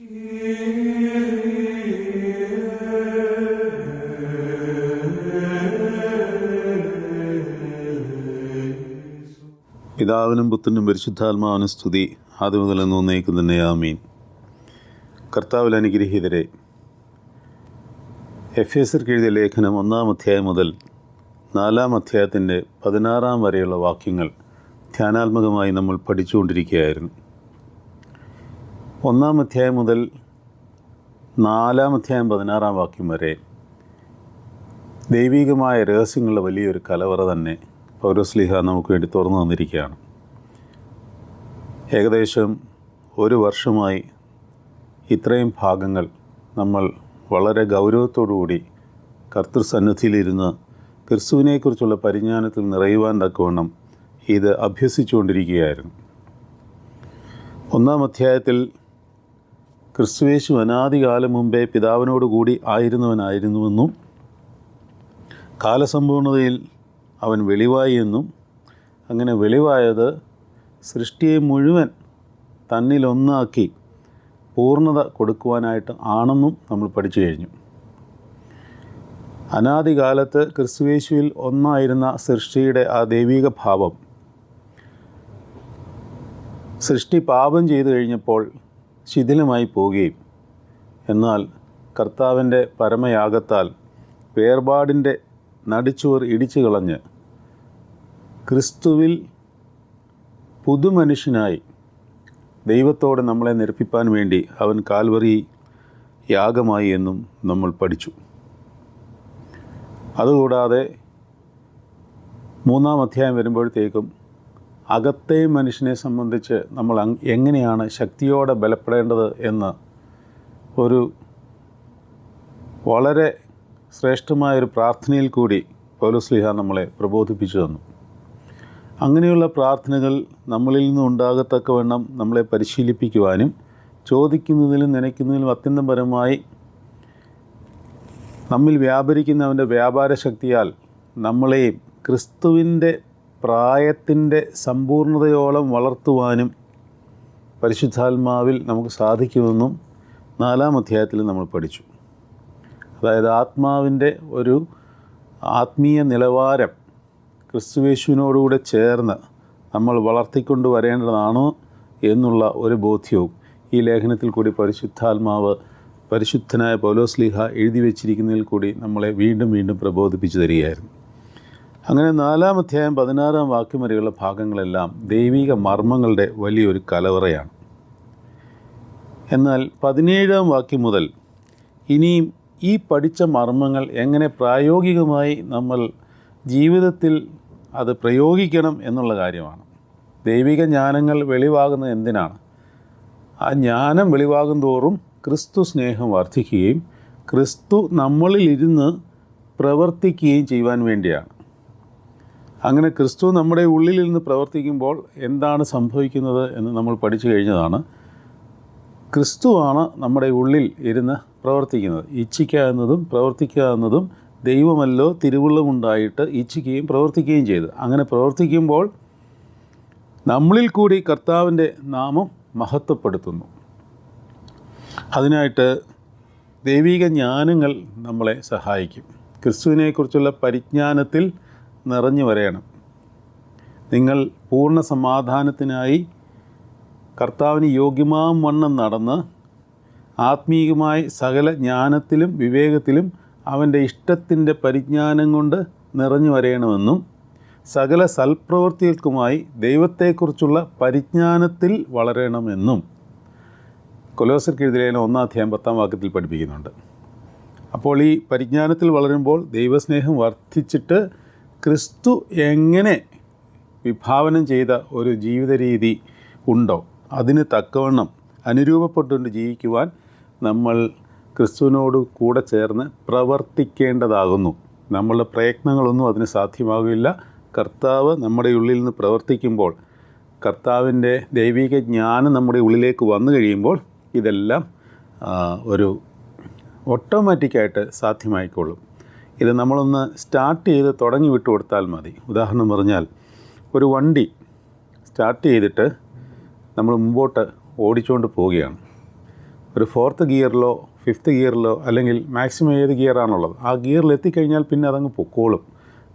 പിതാവിനും പുത്രനും പരിശുദ്ധാത്മാവിനും സ്തുതി, ആദ്യം മുതൽ എന്നേക്കും തന്നെ ആമീൻ. കർത്താവിൽ അനുഗ്രഹീതരെ, എഫേസ്യർക്ക് എഴുതിയ ലേഖനം 1-ാം അധ്യായം മുതൽ 4-ാം അധ്യായത്തിൻ്റെ 16 വരെയുള്ള വാക്യങ്ങൾ ധ്യാനാത്മകമായി നമ്മൾ പഠിച്ചുകൊണ്ടിരിക്കുകയായിരുന്നു. 1-ാം അധ്യായം മുതൽ 4-ാം അധ്യായം 16-ാം വാക്യം വരെ ദൈവികമായ രഹസ്യങ്ങളുടെ വലിയൊരു കലവറ തന്നെ പൗലോസ്ലീഹ നമുക്ക് വേണ്ടി തുറന്നു തന്നിരിക്കുകയാണ്. ഏകദേശം 1 വർഷമായി ഇത്രയും ഭാഗങ്ങൾ നമ്മൾ വളരെ ഗൗരവത്തോടുകൂടി കർത്തൃസന്നിധിയിലിരുന്ന് ക്രിസ്തുവിനെക്കുറിച്ചുള്ള പരിജ്ഞാനത്തിൽ നിറയുവാൻ തക്കവണ്ണം ഇത് അഭ്യസിച്ചുകൊണ്ടിരിക്കുകയായിരുന്നു. 1-ാം അധ്യായത്തിൽ ക്രിസ്തുയേശു അനാദികാലം മുമ്പേ പിതാവിനോടുകൂടി ആയിരുന്നവനായിരുന്നുവെന്നും കാലസമ്പൂർണതയിൽ അവൻ വെളിവായി എന്നും അങ്ങനെ വെളിവായത് സൃഷ്ടിയെ മുഴുവൻ തന്നിലൊന്നാക്കി പൂർണ്ണത കൊടുക്കുവാനായിട്ട് ആണെന്നും നമ്മൾ പഠിച്ചു കഴിഞ്ഞു. അനാദികാലത്ത് ക്രിസ്തുയേശുവിൽ ഒന്നായിരുന്ന സൃഷ്ടിയുടെ ആ ദൈവിക ഭാവം സൃഷ്ടി പാപം ചെയ്തു കഴിഞ്ഞപ്പോൾ ശിഥിലമായി പോവുകയും എന്നാൽ കർത്താവിൻ്റെ പരമയാഗത്താൽ വേർപാടിൻ്റെ നടിച്ചുവർ ഇടിച്ചു കളഞ്ഞ് ക്രിസ്തുവിൽ പുതുമനുഷ്യനായി ദൈവത്തോടെ നമ്മളെ നിരപ്പിപ്പാൻ വേണ്ടി അവൻ കാൽവറി യാഗമായി എന്നും നമ്മൾ പഠിച്ചു. അതുകൂടാതെ 3-ാം അധ്യായം വരുമ്പോഴത്തേക്കും അകത്തെ മനുഷ്യനെ സംബന്ധിച്ച് നമ്മൾ എങ്ങനെയാണ് ശക്തിയോടെ ബലപ്പെടേണ്ടത് എന്ന് ഒരു വളരെ ശ്രേഷ്ഠമായൊരു പ്രാർത്ഥനയിൽ കൂടി പൗലോസ്ലീഹ നമ്മളെ പ്രബോധിപ്പിച്ചു തന്നു. അങ്ങനെയുള്ള പ്രാർത്ഥനകൾ നമ്മളിൽ നിന്ന് ഉണ്ടാകത്തക്കവണ്ണം നമ്മളെ പരിശീലിപ്പിക്കുവാനും ചോദിക്കുന്നതിലും നനയ്ക്കുന്നതിലും അത്യന്തപരമായി നമ്മിൽ വ്യാപരിക്കുന്ന അവൻ്റെ വ്യാപാര ശക്തിയാൽ നമ്മളെയും ക്രിസ്തുവിൻ്റെ പ്രായത്തിൻ്റെ സമ്പൂർണതയോളം വളർത്തുവാനും പരിശുദ്ധാത്മാവിൽ നമുക്ക് സാധിക്കുമെന്നും 4-ാം അധ്യായത്തിൽ നമ്മൾ പഠിച്ചു. അതായത് ആത്മാവിൻ്റെ ഒരു ആത്മീയ നിലവാരം ക്രിസ്തുയേശുവിനോടുകൂടെ ചേർന്ന് നമ്മൾ വളർത്തിക്കൊണ്ട് വരേണ്ടതാണ് എന്നുള്ള ഒരു ബോധ്യവും ഈ ലേഖനത്തിൽ കൂടി പരിശുദ്ധാത്മാവ് പരിശുദ്ധനായ പൗലോസ്ലീഹ എഴുതി വച്ചിരിക്കുന്നതിൽ കൂടി നമ്മളെ വീണ്ടും വീണ്ടും പ്രബോധിപ്പിച്ചു തരികയായിരുന്നു. അങ്ങനെ 4-ാം അധ്യായം 16-ാം വാക്യം വരെയുള്ള ഭാഗങ്ങളെല്ലാം ദൈവിക മർമ്മങ്ങളുടെ വലിയൊരു കലവറയാണ്. എന്നാൽ 17-ാം വാക്യം മുതൽ ഇനിയും ഈ പഠിച്ച മർമ്മങ്ങൾ എങ്ങനെ പ്രായോഗികമായി നമ്മൾ ജീവിതത്തിൽ അത് പ്രയോഗിക്കണം എന്നുള്ള കാര്യമാണ്. ദൈവിക ജ്ഞാനങ്ങൾ വെളിവാകുന്നത് എന്തിനാണ്? ആ ജ്ഞാനം വെളിവാകും തോറും ക്രിസ്തു സ്നേഹം വർദ്ധിക്കുകയും ക്രിസ്തു നമ്മളിലിരുന്ന് പ്രവർത്തിക്കുകയും ചെയ്യുവാൻ വേണ്ടിയാണ്. അങ്ങനെ ക്രിസ്തു നമ്മുടെ ഉള്ളിലിരുന്ന് പ്രവർത്തിക്കുമ്പോൾ എന്താണ് സംഭവിക്കുന്നത് എന്ന് നമ്മൾ പഠിച്ചു കഴിഞ്ഞതാണ്. ക്രിസ്തുവാണ് നമ്മുടെ ഉള്ളിൽ ഇരുന്ന് പ്രവർത്തിക്കുന്നത്. ഇച്ഛിക്കുക എന്നതും പ്രവർത്തിക്കുക എന്നതും ദൈവമല്ലോ തിരുവുള്ളമുണ്ടായിട്ട് ഇച്ഛിക്കുകയും പ്രവർത്തിക്കുകയും ചെയ്തു. അങ്ങനെ പ്രവർത്തിക്കുമ്പോൾ നമ്മളിൽ കൂടി കർത്താവിൻ്റെ നാമം മഹത്വപ്പെടുത്തുന്നു. അതിനായിട്ട് ദൈവിക ജ്ഞാനങ്ങൾ നമ്മളെ സഹായിക്കും. ക്രിസ്തുവിനെക്കുറിച്ചുള്ള പരിജ്ഞാനത്തിൽ നിറഞ്ഞു വരയണം. നിങ്ങൾ പൂർണ്ണ സമാധാനത്തിനായി കർത്താവിന് യോഗ്യമാം വണ്ണം നടന്ന് ആത്മീയമായി സകല ജ്ഞാനത്തിലും വിവേകത്തിലും അവൻ്റെ ഇഷ്ടത്തിൻ്റെ പരിജ്ഞാനം കൊണ്ട് നിറഞ്ഞു വരയണമെന്നും സകല സൽപ്രവൃത്തികൾക്കുമായി ദൈവത്തെക്കുറിച്ചുള്ള പരിജ്ഞാനത്തിൽ വളരണമെന്നും കൊലോസ്യർക്ക് എഴുതിയ 1-ാം അധ്യായം 10-ാം വാക്യത്തിൽ പഠിപ്പിക്കുന്നുണ്ട്. അപ്പോൾ ഈ പരിജ്ഞാനത്തിൽ വളരുമ്പോൾ ദൈവസ്നേഹം വർദ്ധിച്ചിട്ട് ക്രിസ്തു എങ്ങനെ വിഭാവനം ചെയ്ത ഒരു ജീവിത രീതി ഉണ്ടോ അതിന് തക്കവണ്ണം അനുരൂപപ്പെട്ടുകൊണ്ട് ജീവിക്കുവാൻ നമ്മൾ ക്രിസ്തുവിനോട് കൂടെ ചേർന്ന് പ്രവർത്തിക്കേണ്ടതാകുന്നു. നമ്മളുടെ പ്രയത്നങ്ങളൊന്നും അതിന് സാധ്യമാകില്ല. കർത്താവ് നമ്മുടെ ഉള്ളിൽ നിന്ന് പ്രവർത്തിക്കുമ്പോൾ, കർത്താവിൻ്റെ ദൈവിക ജ്ഞാനം നമ്മുടെ ഉള്ളിലേക്ക് വന്നു കഴിയുമ്പോൾ ഇതെല്ലാം ഒരു ഓട്ടോമാറ്റിക്കായിട്ട് സാധ്യമായിക്കോളും. ഇത് നമ്മളൊന്ന് സ്റ്റാർട്ട് ചെയ്ത് തുടങ്ങി വിട്ടു കൊടുത്താൽ മതി. ഉദാഹരണം പറഞ്ഞാൽ, ഒരു വണ്ടി സ്റ്റാർട്ട് ചെയ്തിട്ട് നമ്മൾ മുമ്പോട്ട് ഓടിച്ചുകൊണ്ട് പോവുകയാണ്. ഒരു 4th ഗിയറിലോ 5th ഗിയറിലോ അല്ലെങ്കിൽ മാക്സിമം ഏത് ഗിയറാണുള്ളത് ആ ഗിയറിൽ എത്തിക്കഴിഞ്ഞാൽ പിന്നെ അതങ്ങ് പൊക്കോളും.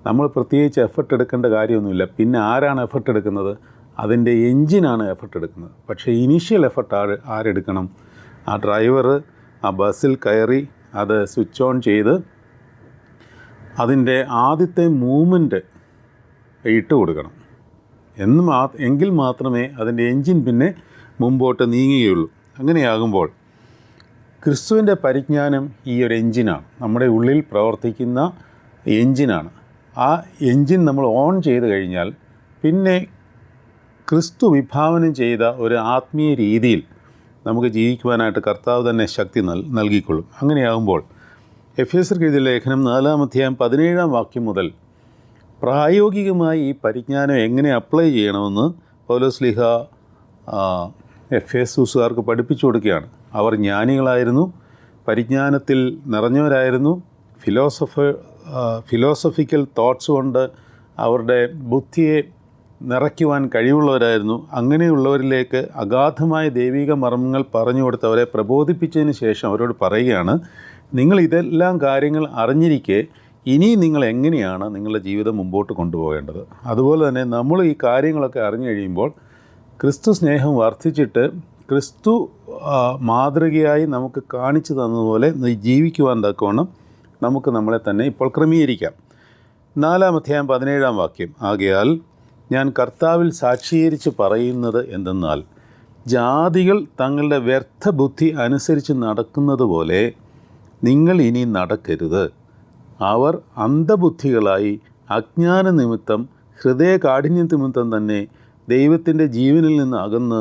നമ്മൾ പ്രത്യേകിച്ച് എഫർട്ട് എടുക്കേണ്ട കാര്യമൊന്നുമില്ല. പിന്നെ ആരാണ് എഫർട്ട് എടുക്കുന്നത്? അതിൻ്റെ എൻജിനാണ് എഫർട്ട് എടുക്കുന്നത്. പക്ഷേ ഇനീഷ്യൽ എഫർട്ട് ആരെടുക്കണം? ആ ഡ്രൈവർ ആ ബസ്സിൽ കയറി അത് സ്വിച്ച് ഓൺ ചെയ്ത് അതിൻ്റെ ആദ്യത്തെ മൂവ്മെൻറ്റ് ഇട്ട് കൊടുക്കണം. എങ്കിൽ മാത്രമേ അതിൻ്റെ എൻജിൻ പിന്നെ മുമ്പോട്ട് നീങ്ങുകയുള്ളൂ. അങ്ങനെയാകുമ്പോൾ ക്രിസ്തുവിൻ്റെ പരിജ്ഞാനം ഈ ഒരു എൻജിനാണ്, നമ്മുടെ ഉള്ളിൽ പ്രവർത്തിക്കുന്ന എൻജിനാണ്. ആ എൻജിൻ നമ്മൾ ഓൺ ചെയ്ത് കഴിഞ്ഞാൽ പിന്നെ ക്രിസ്തു വിഭാവനം ചെയ്ത ഒരു ആത്മീയ രീതിയിൽ നമുക്ക് ജീവിക്കുവാനായിട്ട് കർത്താവ് തന്നെ ശക്തി നൽകിക്കൊള്ളും. അങ്ങനെയാകുമ്പോൾ എഫേസ്യർക്ക് എഴുതിയ ലേഖനം 4-ാം അധ്യായം 17-ാം വാക്യം മുതൽ പ്രായോഗികമായി ഈ പരിജ്ഞാനം എങ്ങനെ അപ്ലൈ ചെയ്യണമെന്ന് പൗലോസ്ലീഹ എഫേസൂസുകാർക്ക് പഠിപ്പിച്ചു കൊടുക്കുകയാണ്. അവർ ജ്ഞാനികളായിരുന്നു, പരിജ്ഞാനത്തിൽ നിറഞ്ഞവരായിരുന്നു, ഫിലോസഫിക്കൽ തോട്ട്സ് കൊണ്ട് അവരുടെ ബുദ്ധിയെ നിറയ്ക്കുവാൻ കഴിവുള്ളവരായിരുന്നു. അങ്ങനെയുള്ളവരിലേക്ക് അഗാധമായ ദൈവിക മർമ്മങ്ങൾ പറഞ്ഞു കൊടുത്ത് അവരെ പ്രബോധിപ്പിച്ചതിന് ശേഷം അവരോട് പറയുകയാണ്, നിങ്ങൾ ഇതെല്ലാം കാര്യങ്ങൾ അറിഞ്ഞിരിക്കെ ഇനി നിങ്ങൾ എങ്ങനെയാണ് നിങ്ങളുടെ ജീവിതം മുമ്പോട്ട് കൊണ്ടുപോകേണ്ടത്. അതുപോലെ തന്നെ നമ്മൾ ഈ കാര്യങ്ങളൊക്കെ അറിഞ്ഞു കഴിയുമ്പോൾ ക്രിസ്തു സ്നേഹം വർദ്ധിച്ചിട്ട് ക്രിസ്തു മാതൃകയായി നമുക്ക് കാണിച്ചു തന്നതുപോലെ ജീവിക്കുവാൻ തക്കവണ്ണം നമുക്ക് നമ്മളെ തന്നെ ഇപ്പോൾ ക്രമീകരിക്കാം. 4-ാം അധ്യായം 17-ാം വാക്യം, ആകയാൽ ഞാൻ കർത്താവിൽ സാക്ഷീകരിച്ച് പറയുന്നത് എന്തെന്നാൽ ജാതികൾ തങ്ങളുടെ വ്യർത്ഥ ബുദ്ധി അനുസരിച്ച് നടക്കുന്നത് പോലെ നിങ്ങൾ ഇനി നടക്കരുത്. അവർ അന്ധബുദ്ധികളായി അജ്ഞാന നിമിത്തം ഹൃദയകാഠിന്യ നിമിത്തം തന്നെ ദൈവത്തിൻ്റെ ജീവനിൽ നിന്ന് അകന്ന്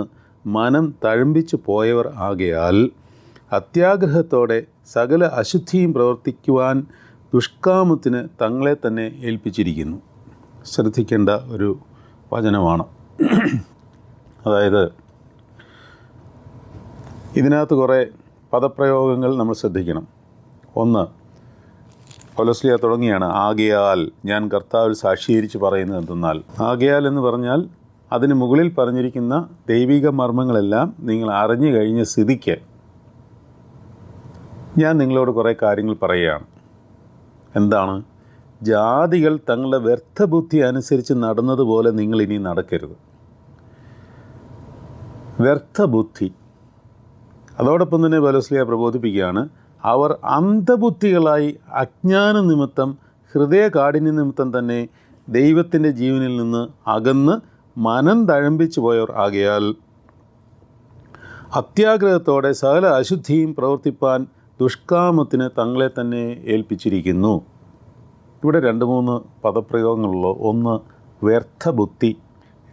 മനം തഴമ്പിച്ചു പോയവർ ആകയാൽ അത്യാഗ്രഹത്തോടെ സകല അശുദ്ധിയും പ്രവർത്തിക്കുവാൻ ദുഷ്കാമത്തിന് തങ്ങളെ തന്നെ ഏൽപ്പിച്ചിരിക്കുന്നു. ശ്രദ്ധിക്കേണ്ട ഒരു വചനമാണ്. അതായത് ഇതിനകത്ത് കുറേ പദപ്രയോഗങ്ങൾ നമ്മൾ ശ്രദ്ധിക്കണം. ഒന്ന്, പൗലോസ്ലീഹ തുടങ്ങിയാണ് ആകയാൽ ഞാൻ കർത്താവിൽ സാക്ഷീകരിച്ച് പറയുന്നത് എന്തെന്നാൽ. ആകയാൽ എന്ന് പറഞ്ഞാൽ അതിന് മുകളിൽ പറഞ്ഞിരിക്കുന്ന ദൈവിക മർമ്മങ്ങളെല്ലാം നിങ്ങൾ അറിഞ്ഞു കഴിഞ്ഞ സ്ഥിതിക്ക് ഞാൻ നിങ്ങളോട് കുറേ കാര്യങ്ങൾ പറയുകയാണ്. എന്താണ്? ജാതികൾ തങ്ങളുടെ വ്യർത്ഥബുദ്ധി അനുസരിച്ച് നടന്നതുപോലെ നിങ്ങൾ ഇനി നടക്കരുത്. വ്യർത്ഥബുദ്ധി. അതോടൊപ്പം തന്നെ പൗലോസ്ലീഹ പ്രബോധിപ്പിക്കുകയാണ്, അവർ അന്ധബുദ്ധികളായി അജ്ഞാന നിമിത്തം ഹൃദയകാഠിന്യ നിമിത്തം തന്നെ ദൈവത്തിൻ്റെ ജീവനിൽ നിന്ന് അകന്ന് മനം തഴമ്പിച്ചു പോയവർ ആകയാൽ അത്യാഗ്രഹത്തോടെ സകല അശുദ്ധിയും പ്രവർത്തിപ്പാൻ ദുഷ്കാമത്തിന് തങ്ങളെ തന്നെ ഏൽപ്പിച്ചിരിക്കുന്നു. ഇവിടെ 2-3 പദപ്രയോഗങ്ങളുള്ളൂ. ഒന്ന്, വ്യർത്ഥബുദ്ധി.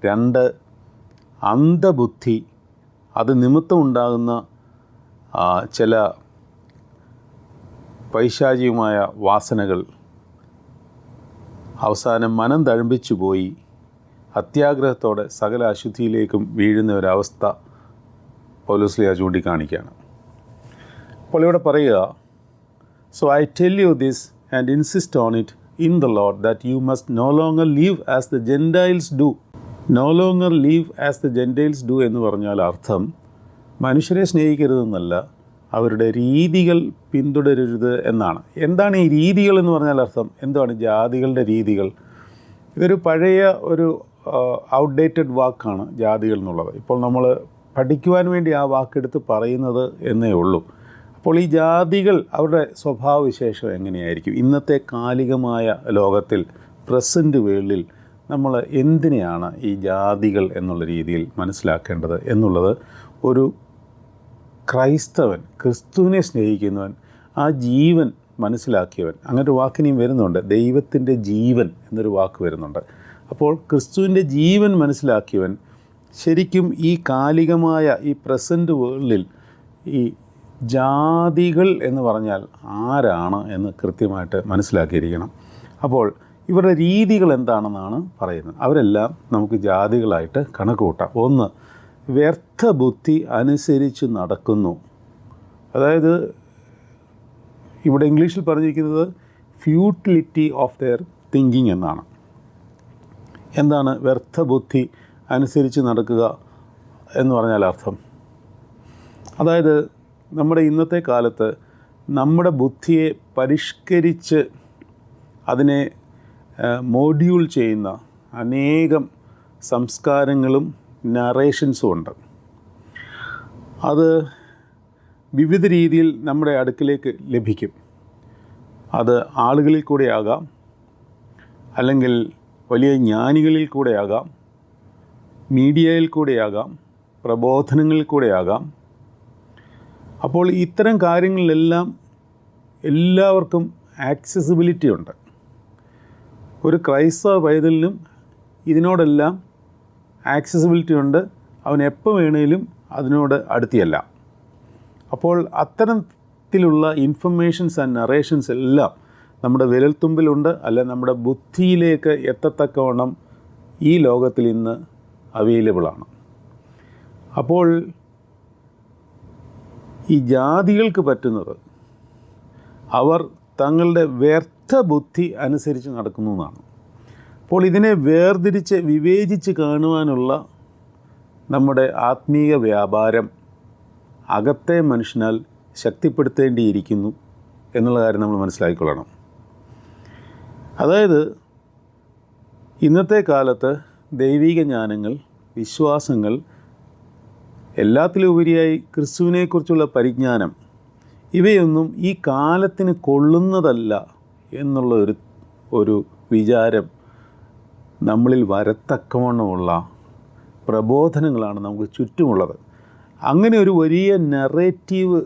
2, അന്ധബുദ്ധി. അത് നിമിത്തമുണ്ടാകുന്ന ചില പൈശാചികമായ വാസനകൾ. അവസാനം മനം തഴമ്പിച്ചു പോയി അത്യാഗ്രഹത്തോടെ സകല അശുദ്ധിയിലേക്കും വീഴുന്ന ഒരവസ്ഥ പൗലോസ്ലീഹ ചൂണ്ടിക്കാണിക്കുകയാണ്. അപ്പോൾ ഇവിടെ പറയുക, so I tell you this and insist on it in the Lord that you must no longer live as the Gentiles do. No longer live as the Gentiles do എന്ന് പറഞ്ഞാൽ അർത്ഥം മനുഷ്യരെ സ്നേഹിക്കരുതെന്നല്ല, അവരുടെ രീതികൾ പിന്തുടരരുത് എന്നാണ്. എന്താണ് ഈ രീതികൾ എന്ന് പറഞ്ഞാൽ അർത്ഥം? എന്താണ് ജാതികളുടെ രീതികൾ? ഇതൊരു പഴയ ഒരു ഔട്ട്ഡേറ്റഡ് വാക്കാണ് ജാതികൾ എന്നുള്ളത്. ഇപ്പോൾ നമ്മൾ പഠിക്കുവാൻ വേണ്ടി ആ വാക്കെടുത്ത് പറയുന്നത് എന്നേ ഉള്ളൂ. അപ്പോൾ ഈ ജാതികൾ അവരുടെ സ്വഭാവവിശേഷം എങ്ങനെയായിരിക്കും? ഇന്നത്തെ കാലികമായ ലോകത്തിൽ, പ്രസൻറ്റ് വേൾഡിൽ നമ്മൾ എന്തിനെയാണ് ഈ ജാതികൾ എന്നുള്ള രീതിയിൽ മനസ്സിലാക്കേണ്ടത് എന്നുള്ളത് ഒരു ക്രൈസ്തവൻ, ക്രിസ്തുവിനെ സ്നേഹിക്കുന്നവൻ, ആ ജീവൻ മനസ്സിലാക്കിയവൻ, അങ്ങനൊരു വാക്കിനെയും വരുന്നുണ്ട്, ദൈവത്തിൻ്റെ ജീവൻ എന്നൊരു വാക്ക് വരുന്നുണ്ട്. അപ്പോൾ ക്രിസ്തുവിൻ്റെ ജീവൻ മനസ്സിലാക്കിയവൻ ശരിക്കും ഈ കാലികമായ ഈ പ്രസൻറ്റ് വേൾഡിൽ ഈ ജാതികൾ എന്ന് പറഞ്ഞാൽ ആരാണ് എന്ന് കൃത്യമായിട്ട് മനസ്സിലാക്കിയിരിക്കണം. അപ്പോൾ ഇവരുടെ രീതികൾ എന്താണെന്നാണ് പറയുന്നത്. അവരെല്ലാം നമുക്ക് ജാതികളായിട്ട് കണക്ക് കൂട്ടാം. ഒന്ന്, വ്യർത്ഥ ബുദ്ധി അനുസരിച്ച് നടക്കുന്നു. അതായത് ഇവിടെ ഇംഗ്ലീഷിൽ പറഞ്ഞിരിക്കുന്നത് ഫ്യൂട്ടിലിറ്റി ഓഫ് ദെയർ തിങ്കിങ് എന്നാണ്. എന്താണ് വ്യർത്ഥ ബുദ്ധി അനുസരിച്ച് നടക്കുക എന്ന് പറഞ്ഞാൽ അർത്ഥം? അതായത് നമ്മുടെ ഇന്നത്തെ കാലത്ത് നമ്മുടെ ബുദ്ധിയെ പരിഷ്കരിച്ച് അതിനെ മോഡ്യൂൾ ചെയ്യുന്ന അനേകം സംസ്കാരങ്ങളും നറേഷൻസും ഉണ്ട്. അത് വിവിധ രീതിയിൽ നമ്മുടെ അടുക്കിലേക്ക് ലഭിക്കും. അത് ആളുകളിൽ കൂടെയാകാം, അല്ലെങ്കിൽ വലിയ ജ്ഞാനികളിൽ കൂടെയാകാം, മീഡിയയിൽ കൂടെയാകാം, പ്രബോധനങ്ങളിൽ കൂടെയാകാം. അപ്പോൾ ഇത്തരം കാര്യങ്ങളിലെല്ലാം എല്ലാവർക്കും ആക്സസിബിലിറ്റി ഉണ്ട്. ഒരു ക്രൈസ്തവ പൈതലിനും ഇതിനോടെല്ലാം ആക്സസിബിലിറ്റി ഉണ്ട്. അവൻ എപ്പോൾ വേണേലും അതിനോട് അടുത്തിയല്ല. അപ്പോൾ അത്തരത്തിലുള്ള ഇൻഫർമേഷൻസ് ആൻഡ് നറേഷൻസ് എല്ലാം നമ്മുടെ വിരൽത്തുമ്പിലുണ്ട്, അല്ല നമ്മുടെ ബുദ്ധിയിലേക്ക് എത്തത്തക്കവണ്ണം ഈ ലോകത്തിൽ ഇന്ന് അവൈലബിളാണ്. അപ്പോൾ ഈ ജാതികൾക്ക് പറ്റുന്നത് അവർ തങ്ങളുടെ വ്യർത്ഥ ബുദ്ധി അനുസരിച്ച് നടക്കുന്നു എന്നാണ്. അപ്പോൾ ഇതിനെ വേർതിരിച്ച് വിവേചിച്ച് കാണുവാനുള്ള നമ്മുടെ ആത്മീയ വ്യാപാരം അകത്തെ മനുഷ്യനാൽ ശക്തിപ്പെടുത്തേണ്ടിയിരിക്കുന്നു എന്നുള്ള കാര്യം നമ്മൾ മനസ്സിലാക്കിക്കൊള്ളണം. അതായത് ഇന്നത്തെ കാലത്ത് ദൈവിക ജ്ഞാനങ്ങൾ, വിശ്വാസങ്ങൾ, എല്ലാത്തിലുപരിയായി ക്രിസ്തുവിനെക്കുറിച്ചുള്ള പരിജ്ഞാനം, ഇവയൊന്നും ഈ കാലത്തിന് കൊള്ളുന്നതല്ല എന്നുള്ള ഒരു വിചാരം നമ്മളിൽ വരത്തക്കവണ്ണമുള്ള പ്രബോധനങ്ങളാണ് നമുക്ക് ചുറ്റുമുള്ളത്. അങ്ങനെ ഒരു വലിയ നറേറ്റീവ്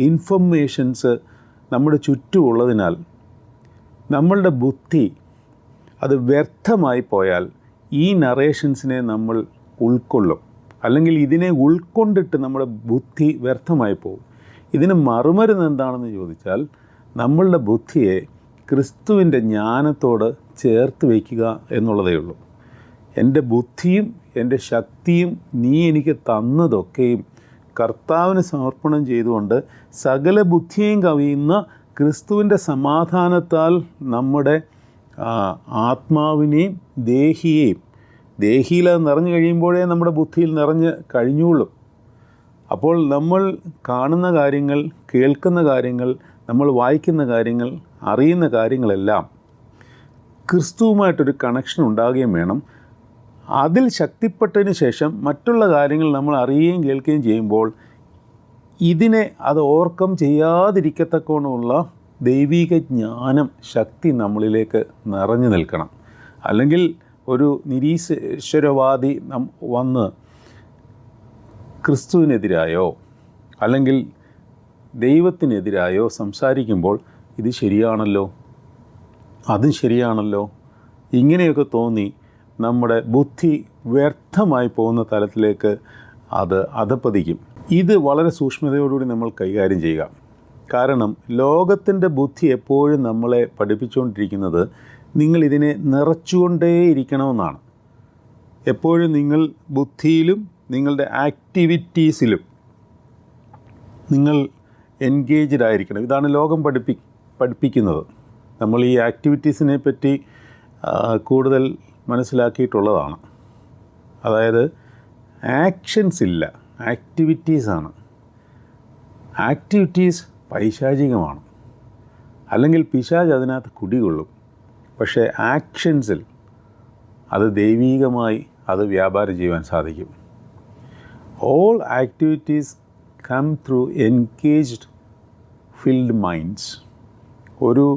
ഇൻഫർമേഷൻസ് നമ്മുടെ ചുറ്റുമുള്ളതിനാൽ നമ്മളുടെ ബുദ്ധി അത് വ്യർത്ഥമായി പോയാൽ ഈ നറേഷൻസിനെ നമ്മൾ ഉൾക്കൊള്ളും, അല്ലെങ്കിൽ ഇതിനെ ഉൾക്കൊണ്ടിട്ട് നമ്മുടെ ബുദ്ധി വ്യർത്ഥമായി പോകും. ഇതിന് മറുമരുന്ന് എന്താണെന്ന് ചോദിച്ചാൽ നമ്മളുടെ ബുദ്ധിയെ ക്രിസ്തുവിൻ്റെ ജ്ഞാനത്തോട് ചേർത്ത് വയ്ക്കുക എന്നുള്ളതേ ഉള്ളൂ. എൻ്റെ ബുദ്ധിയും എൻ്റെ ശക്തിയും നീ എനിക്ക് തന്നതൊക്കെയും കർത്താവിന് സമർപ്പണം ചെയ്തുകൊണ്ട് സകല ബുദ്ധിയെയും കവിയുന്ന ക്രിസ്തുവിൻ്റെ സമാധാനത്താൽ നമ്മുടെ ആത്മാവിനെയും ദേഹിയിൽ അത് നിറഞ്ഞു കഴിയുമ്പോഴേ നമ്മുടെ ബുദ്ധിയിൽ നിറഞ്ഞ് കഴിഞ്ഞുള്ളൂ. അപ്പോൾ നമ്മൾ കാണുന്ന കാര്യങ്ങൾ, കേൾക്കുന്ന കാര്യങ്ങൾ, നമ്മൾ വായിക്കുന്ന കാര്യങ്ങൾ, അറിയുന്ന കാര്യങ്ങളെല്ലാം ക്രിസ്തുവുമായിട്ടൊരു കണക്ഷൻ ഉണ്ടാകുകയും വേണം. അതിൽ ശക്തിപ്പെട്ടതിന് ശേഷം മറ്റുള്ള കാര്യങ്ങൾ നമ്മൾ അറിയുകയും കേൾക്കുകയും ചെയ്യുമ്പോൾ ഇതിനെ അത് ഓവർകം ചെയ്യാതിരിക്കത്തക്കവണ്ണമുള്ള ദൈവിക ജ്ഞാനം, ശക്തി നമ്മളിലേക്ക് നിറഞ്ഞു നിൽക്കണം. അല്ലെങ്കിൽ ഒരു നിരീശ്വരവാദി വന്ന് ക്രിസ്തുവിനെതിരായോ അല്ലെങ്കിൽ ദൈവത്തിനെതിരായോ സംസാരിക്കുമ്പോൾ ഇത് ശരിയാണല്ലോ, അതും ശരിയാണല്ലോ, ഇങ്ങനെയൊക്കെ തോന്നി നമ്മുടെ ബുദ്ധി വ്യർത്ഥമായി പോകുന്ന തലത്തിലേക്ക് അത് അധപ്പതിക്കും. ഇത് വളരെ സൂക്ഷ്മതയോടുകൂടി നമ്മൾ കൈകാര്യം ചെയ്യുക. കാരണം ലോകത്തിൻ്റെ ബുദ്ധി എപ്പോഴും നമ്മളെ പഠിപ്പിച്ചുകൊണ്ടിരിക്കുന്നത് നിങ്ങളിതിനെ നിറച്ചുകൊണ്ടേയിരിക്കണമെന്നാണ്. എപ്പോഴും നിങ്ങൾ ബുദ്ധിയിലും നിങ്ങളുടെ ആക്ടിവിറ്റീസിലും നിങ്ങൾ എൻഗേജ്ഡ് ആയിരിക്കണം. ഇതാണ് ലോകം പഠിപ്പിക്കുന്നത്. നമ്മൾ ഈ ആക്ടിവിറ്റീസിനെ പറ്റി കൂടുതൽ മനസ്സിലാക്കിയിട്ടുള്ളതാണ്. അതായത് ആക്ഷൻസ് ഇല്ല, ആക്ടിവിറ്റീസാണ്. ആക്ടിവിറ്റീസ് പൈശാചികമാണ്, അല്ലെങ്കിൽ പിശാച് അതിനകത്ത് കുടികൊള്ളും. പക്ഷേ ആക്ഷൻസിൽ അത് ദൈവീകമായി അത് വ്യാപാരം ചെയ്യുവാൻ സാധിക്കും. All activities come through engaged filled minds. ഒരു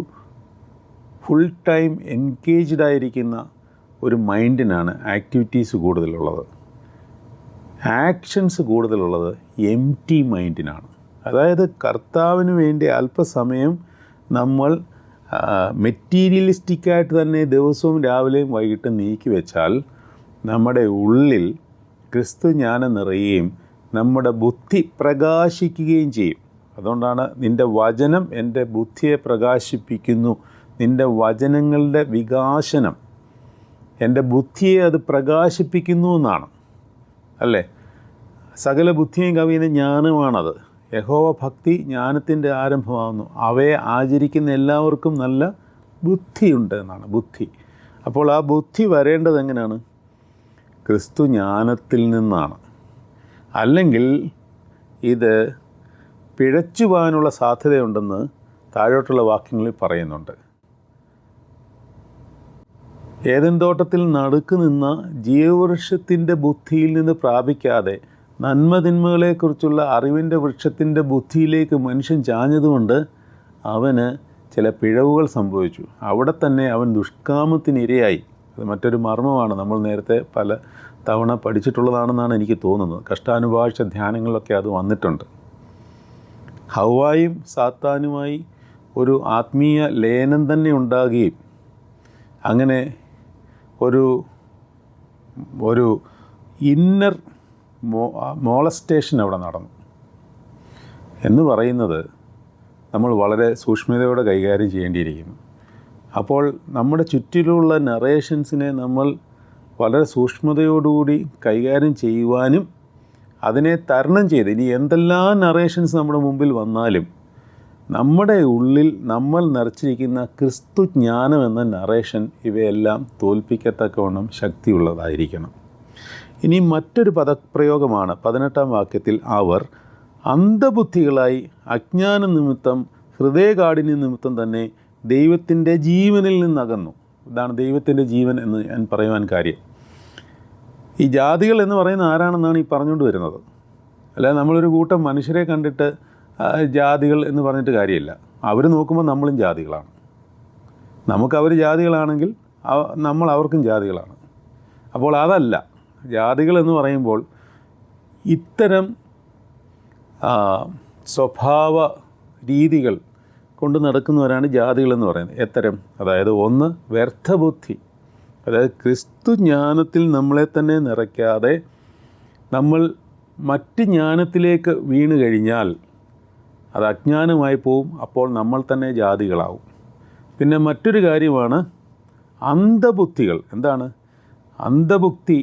ഫുൾ ടൈം എൻഗേജ്ഡ് ആയിരിക്കുന്ന ഒരു മൈൻഡിനാണ് ആക്ടിവിറ്റീസ് കൂടുതലുള്ളത്. ആക്ഷൻസ് കൂടുതലുള്ളത് എംപ്റ്റി മൈൻഡിനാണ്. അതായത് കർത്താവിന് വേണ്ടി അല്പസമയം നമ്മൾ മെറ്റീരിയലിസ്റ്റിക്കായിട്ട് തന്നെ ദിവസവും രാവിലെയും വൈകിട്ടും നീക്കി വെച്ചാൽ നമ്മുടെ ഉള്ളിൽ ക്രിസ്തു ജ്ഞാനം നിറയുകയും നമ്മുടെ ബുദ്ധി പ്രകാശിക്കുകയും ചെയ്യും. അതുകൊണ്ടാണ് നിൻ്റെ വചനം എൻ്റെ ബുദ്ധിയെ പ്രകാശിപ്പിക്കുന്നു, നിൻ്റെ വചനങ്ങളുടെ വികാസനം എൻ്റെ ബുദ്ധിയെ അത് പ്രകാശിപ്പിക്കുന്നു എന്നാണ്, അല്ലേ? സകല ബുദ്ധിയും കവിയുന്ന ജ്ഞാനമാണത്. യഹോവ ഭക്തി ജ്ഞാനത്തിൻ്റെ ആരംഭമാകുന്നു, അവയെ ആചരിക്കുന്ന എല്ലാവർക്കും നല്ല ബുദ്ധിയുണ്ട് എന്നാണ്. ബുദ്ധി, അപ്പോൾ ആ ബുദ്ധി വരേണ്ടത് എങ്ങനെയാണ്? ക്രിസ്തു ജ്ഞാനത്തിൽ നിന്നാണ്. അല്ലെങ്കിൽ ഇത് പിഴച്ചു പോകാനുള്ള സാധ്യതയുണ്ടെന്ന് താഴോട്ടുള്ള വാക്യങ്ങളിൽ പറയുന്നുണ്ട്. ഏദൻ തോട്ടത്തിൽ നടുക്ക് നിന്ന ജീവവൃക്ഷത്തിൻ്റെ ബുദ്ധിയിൽ നിന്ന് പ്രാപിക്കാതെ നന്മതിന്മകളെക്കുറിച്ചുള്ള അറിവിൻ്റെ വൃക്ഷത്തിൻ്റെ ബുദ്ധിയിലേക്ക് മനുഷ്യൻ ചാഞ്ഞതുകൊണ്ട് അവന് ചില പിഴവുകൾ സംഭവിച്ചു. അവിടെ തന്നെ അവൻ ദുഷ്കാമത്തിനിരയായി. അത് മറ്റൊരു മർമ്മമാണ്, നമ്മൾ നേരത്തെ പല തവണ പഠിച്ചിട്ടുള്ളതാണെന്നാണ് എനിക്ക് തോന്നുന്നത്. കഷ്ടാനുഭാഷ ധ്യാനങ്ങളിലൊക്കെ അത് വന്നിട്ടുണ്ട്. ഹവ്വായും സാത്താനുമായി ഒരു ആത്മീയ ലയനം തന്നെ ഉണ്ടാകുകയും അങ്ങനെ ഒരു ഇന്നർ മോളസ്റ്റേഷൻ അവിടെ നടന്നു എന്ന് പറയുന്നത് നമ്മൾ വളരെ സൂക്ഷ്മതയോടെ കൈകാര്യം ചെയ്യേണ്ടിയിരിക്കുന്നു. അപ്പോൾ നമ്മുടെ ചുറ്റിലുള്ള നറേഷൻസിനെ നമ്മൾ വളരെ സൂക്ഷ്മതയോടുകൂടി കൈകാര്യം ചെയ്യുവാനും അതിനെ തരണം ചെയ്ത് ഇനി എന്തെല്ലാം നറേഷൻസ് നമ്മുടെ മുമ്പിൽ വന്നാലും നമ്മുടെ ഉള്ളിൽ നമ്മൾ നിറച്ചിരിക്കുന്ന ക്രിസ്തു ജ്ഞാനം എന്ന നറേഷൻ ഇവയെല്ലാം തോൽപ്പിക്കത്തക്കവണ്ണം ശക്തിയുള്ളതായിരിക്കണം. ഇനി മറ്റൊരു പദപ്രയോഗമാണ് 18-ാം വാക്യത്തിൽ, അവർ അന്ധബുദ്ധികളായി അജ്ഞാന നിമിത്തം ഹൃദയകാഠിന്യ നിമിത്തം തന്നെ ദൈവത്തിൻ്റെ ജീവനിൽ നിന്നകന്നു. ഇതാണ് ദൈവത്തിൻ്റെ ജീവൻ എന്ന് ഞാൻ പറയുവാൻ കാര്യം. ഈ ജാതികൾ എന്ന് പറയുന്ന ആരാണെന്നാണ് ഈ പറഞ്ഞുകൊണ്ട് വരുന്നത്. അല്ലാതെ നമ്മളൊരു കൂട്ടം മനുഷ്യരെ കണ്ടിട്ട് ജാതികൾ എന്ന് പറഞ്ഞിട്ട് കാര്യമില്ല. അവർ നോക്കുമ്പോൾ നമ്മളും ജാതികളാണ്. നമുക്കവർ ജാതികളാണെങ്കിൽ നമ്മൾ അവർക്കും ജാതികളാണ്. അപ്പോൾ അതല്ല, ജാതികൾ എന്ന് പറയുമ്പോൾ ഇത്തരം സ്വഭാവ രീതികൾ കൊണ്ട് നടക്കുന്നവരാണ് ജാതികളെന്ന് പറയുന്നത്. എത്തരം? അതായത് ഒന്ന്, വ്യർത്ഥബുദ്ധി. അതായത് ക്രിസ്തു ജ്ഞാനത്തിൽ നമ്മളെ തന്നെ നിറയ്ക്കാതെ നമ്മൾ മറ്റ് ജ്ഞാനത്തിലേക്ക് വീണ് കഴിഞ്ഞാൽ അത് അജ്ഞാനമായി പോവും. അപ്പോൾ നമ്മൾ തന്നെ ജാതികളാവും. പിന്നെ മറ്റൊരു കാര്യമാണ് അന്ധബുദ്ധികൾ. എന്താണ് അന്ധബുദ്ധി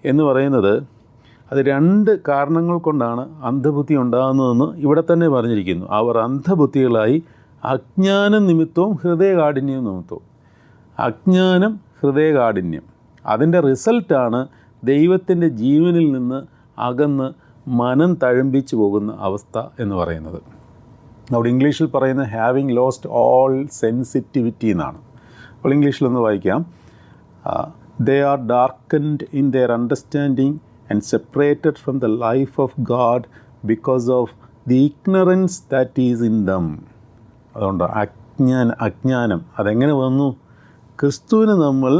എന്ന് പറയുന്നത്? അത് 2 കാരണങ്ങൾ കൊണ്ടാണ് അന്ധബുദ്ധി ഉണ്ടാകുന്നതെന്ന് ഇവിടെ തന്നെ പറഞ്ഞിരിക്കുന്നു. അവർ അന്ധബുദ്ധികളായി അജ്ഞാന നിമിത്തവും ഹൃദയകാഠിന്യ നിമിത്തവും. അജ്ഞാനം, ഹൃദയകാഠിന്യം, അതിൻ്റെ റിസൾട്ടാണ് ദൈവത്തിൻ്റെ ജീവനിൽ നിന്ന് അകന്ന് മനം തഴമ്പിച്ച് പോകുന്ന അവസ്ഥ എന്ന് പറയുന്നത്. അവിടെ ഇംഗ്ലീഷിൽ പറയുന്ന ഹാവിങ് ലോസ്റ്റ് ഓൾ സെൻസിറ്റിവിറ്റി എന്നാണ്. അപ്പോൾ ഇംഗ്ലീഷിലൊന്ന് വായിക്കാം. They are darkened in there understanding and separated from the life of God because of the ignorance that is in them. അതുകൊണ്ട് അജ്ഞാനം അതെങ്ങനെ വന്നു? ക്രിസ്തുവിന് നമ്മൾ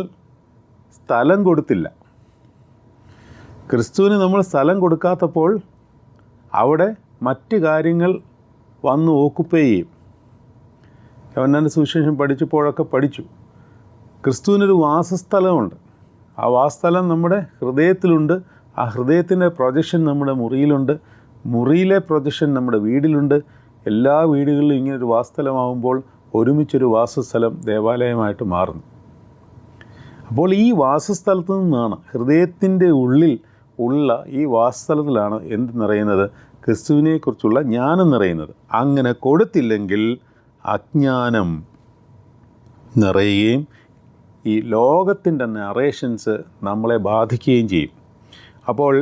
സ്ഥലം കൊടുത്തില്ല. ക്രിസ്തുവിന് നമ്മൾ സ്ഥലം കൊടുക്കാത്തപ്പോൾ അവിടെ മറ്റ് കാര്യങ്ങൾ വന്ന് ഓക്കുപ്പൈ ചെയ്യും. യോഹന്നാൻ്റെ സുവിശേഷം പഠിച്ചപ്പോഴൊക്കെ പഠിച്ചു, ക്രിസ്തുവിനൊരു വാസസ്ഥലമുണ്ട്. ആ വാസസ്ഥലം നമ്മുടെ ഹൃദയത്തിലുണ്ട്. ആ ഹൃദയത്തിൻ്റെ പ്രൊജക്ഷൻ നമ്മുടെ മുറിയിലുണ്ട്. മുറിയിലെ പ്രൊജക്ഷൻ നമ്മുടെ വീടിലുണ്ട്. എല്ലാ വീടുകളിലും ഇങ്ങനൊരു വാസസ്ഥലമാകുമ്പോൾ ഒരുമിച്ചൊരു വാസസ്ഥലം ദേവാലയമായിട്ട് മാറുന്നു. അപ്പോൾ ഈ വാസസ്ഥലത്ത് നിന്നാണ്, ഹൃദയത്തിൻ്റെ ഉള്ളിൽ ഉള്ള ഈ വാസസ്ഥലത്തിലാണ് എന്ത് നിറയുന്നത്? ക്രിസ്തുവിനെക്കുറിച്ചുള്ള ജ്ഞാനം നിറയുന്നത്. അങ്ങനെ കൊടുത്തില്ലെങ്കിൽ അജ്ഞാനം നിറയുകയും ഈ ലോകത്തിൻ്റെ നറേഷൻസ് നമ്മളെ ബാധിക്കുകയും ചെയ്യും. അപ്പോൾ